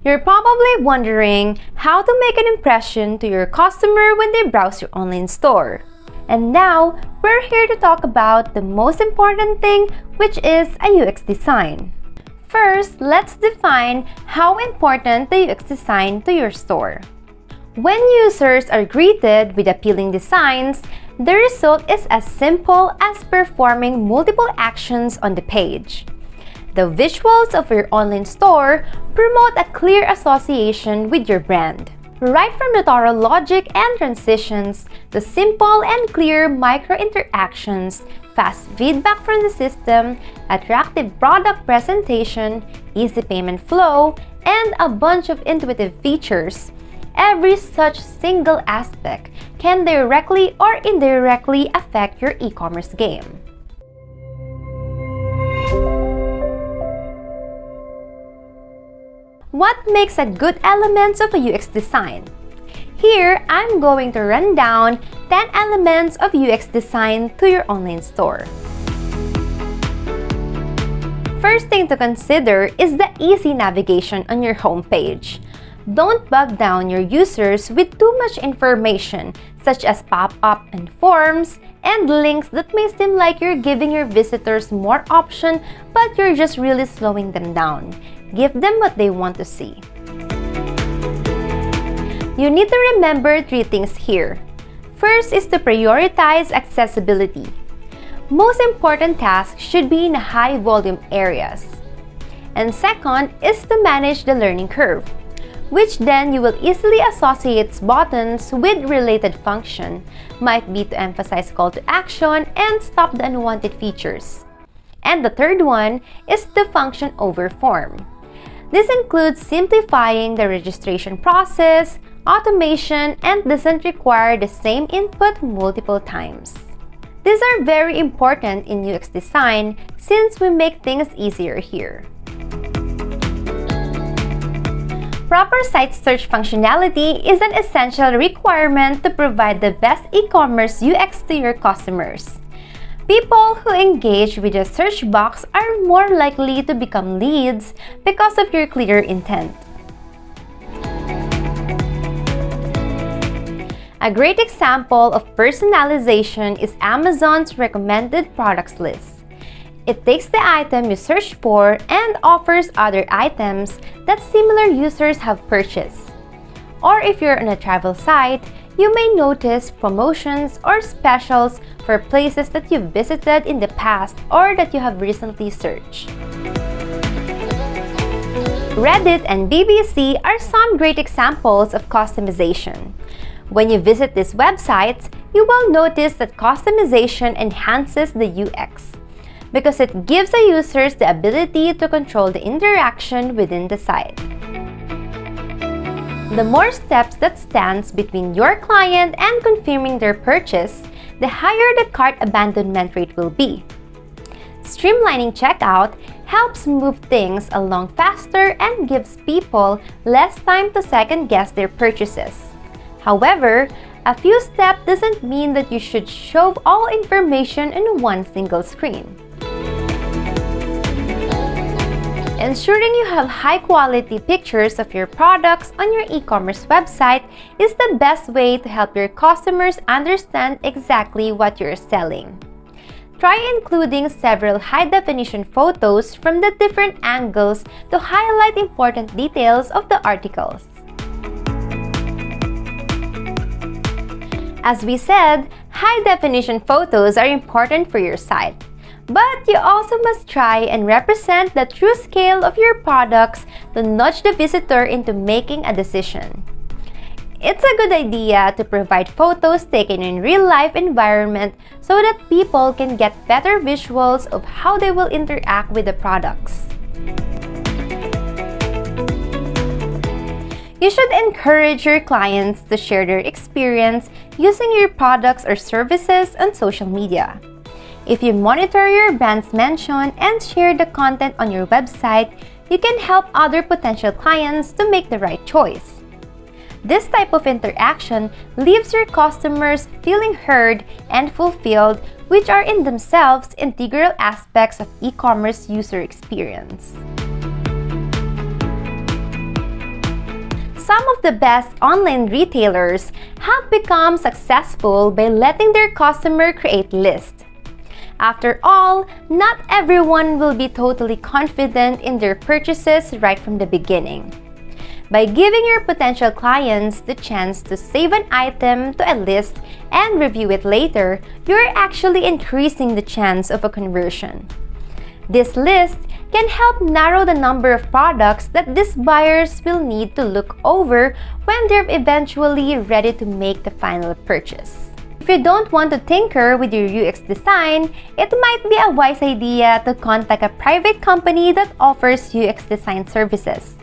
You're probably wondering how to make an impression to your customer when they browse your online store. And now, we're here to talk about the most important thing, which is a UX design. First, let's define how important the UX design to your store. When users are greeted with appealing designs, the result is as simple as performing multiple actions on the page. The visuals of your online store promote a clear association with your brand. Right from the thorough logic and transitions, to simple and clear micro-interactions, fast feedback from the system, attractive product presentation, easy payment flow, and a bunch of intuitive features, every such single aspect can directly or indirectly affect your e-commerce game. What makes a good elements of a UX design? Here, I'm going to run down 10 elements of UX design to your online store. First thing to consider is the easy navigation on your homepage. Don't bog down your users with too much information, such as pop-up and forms, and links that may seem like you're giving your visitors more option, but you're just really slowing them down. Give them what they want to see. You need to remember 3 things here. First is to prioritize accessibility. Most important tasks should be in high-volume areas. And second is to manage the learning curve, which then you will easily associate buttons with related function, might be to emphasize call to action and stop the unwanted features. And the third one is the function over form. This includes simplifying the registration process, automation, and doesn't require the same input multiple times. These are very important in UX design since we make things easier here. Proper site search functionality is an essential requirement to provide the best e-commerce UX to your customers. People who engage with the search box are more likely to become leads because of your clear intent. A great example of personalization is Amazon's recommended products list. It takes the item you search for and offers other items that similar users have purchased. Or if you're on a travel site, you may notice promotions or specials for places that you've visited in the past or that you have recently searched. Reddit and BBC are some great examples of customization. When you visit these websites, you will notice that customization enhances the UX because it gives the users the ability to control the interaction within the site. The more steps that stands between your client and confirming their purchase, the higher the cart abandonment rate will be. Streamlining checkout helps move things along faster and gives people less time to second-guess their purchases. However, a few steps doesn't mean that you should shove all information in one single screen. Ensuring you have high-quality pictures of your products on your e-commerce website is the best way to help your customers understand exactly what you're selling. Try including several high-definition photos from the different angles to highlight important details of the articles. As we said, high-definition photos are important for your site. But you also must try and represent the true scale of your products to nudge the visitor into making a decision. It's a good idea to provide photos taken in real-life environment so that people can get better visuals of how they will interact with the products. You should encourage your clients to share their experience using your products or services on social media. If you monitor your brand's mention and share the content on your website, you can help other potential clients to make the right choice. This type of interaction leaves your customers feeling heard and fulfilled, which are in themselves integral aspects of e-commerce user experience. some of the best online retailers have become successful by letting their customer create lists. After all, not everyone will be totally confident in their purchases right from the beginning. By giving your potential clients the chance to save an item to a list and review it later, you're actually increasing the chance of a conversion. This list can help narrow the number of products that these buyers will need to look over when they're eventually ready to make the final purchase. If you don't want to tinker with your UX design, it might be a wise idea to contact a private company that offers UX design services.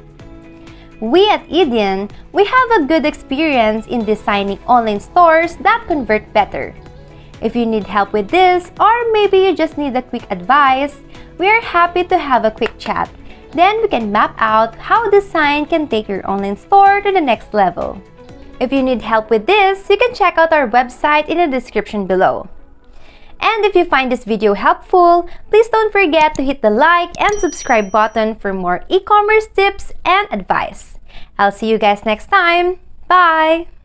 We at Edian, we have a good experience in designing online stores that convert better. If you need help with this, or maybe you just need a quick advice, we are happy to have a quick chat. Then we can map out how design can take your online store to the next level. If you need help with this, you can check out our website in the description below. And if you find this video helpful, please don't forget to hit the like and subscribe button for more e-commerce tips and advice. I'll see you guys next time. Bye!